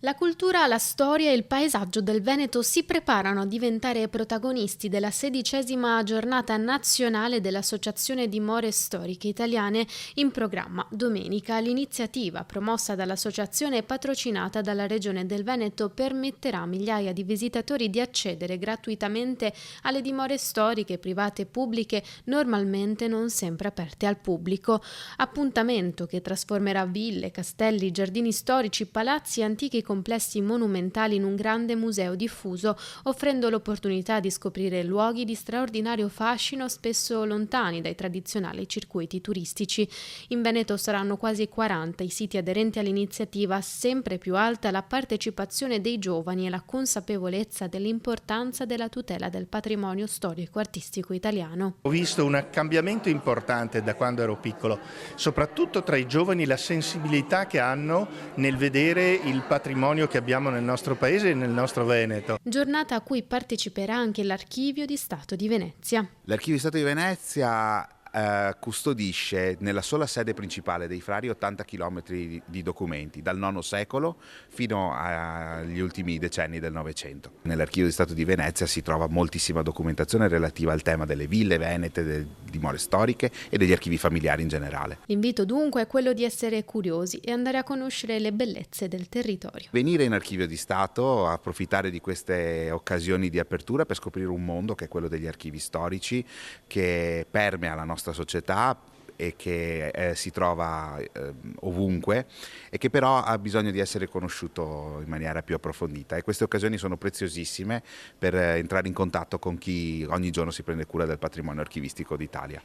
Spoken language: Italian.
La cultura, la storia e il paesaggio del Veneto si preparano a diventare protagonisti della 16ª giornata nazionale dell'Associazione Dimore Storiche Italiane in programma domenica. L'iniziativa, promossa dall'associazione e patrocinata dalla Regione del Veneto, permetterà a migliaia di visitatori di accedere gratuitamente alle dimore storiche private e pubbliche, normalmente non sempre aperte al pubblico. Appuntamento che trasformerà ville, castelli, giardini storici, palazzi e antichi complessi monumentali in un grande museo diffuso, offrendo l'opportunità di scoprire luoghi di straordinario fascino, spesso lontani dai tradizionali circuiti turistici. In Veneto saranno quasi 40 i siti aderenti all'iniziativa, sempre più alta la partecipazione dei giovani e la consapevolezza dell'importanza della tutela del patrimonio storico-artistico italiano. Ho visto un cambiamento importante da quando ero piccolo, soprattutto tra i giovani, la sensibilità che hanno nel vedere il patrimonio che abbiamo nel nostro paese e nel nostro Veneto. Giornata a cui parteciperà anche l'Archivio di Stato di Venezia. L'Archivio di Stato di Venezia custodisce nella sola sede principale dei Frari 80 km di documenti, dal IX secolo fino agli ultimi decenni del Novecento. Nell'Archivio di Stato di Venezia si trova moltissima documentazione relativa al tema delle ville venete, delle dimore storiche e degli archivi familiari in generale. L'invito dunque è quello di essere curiosi e andare a conoscere le bellezze del territorio. Venire in Archivio di Stato, approfittare di queste occasioni di apertura per scoprire un mondo che è quello degli archivi storici, che permea la nostra società e che si trova ovunque e che però ha bisogno di essere conosciuto in maniera più approfondita, e queste occasioni sono preziosissime per entrare in contatto con chi ogni giorno si prende cura del patrimonio archivistico d'Italia.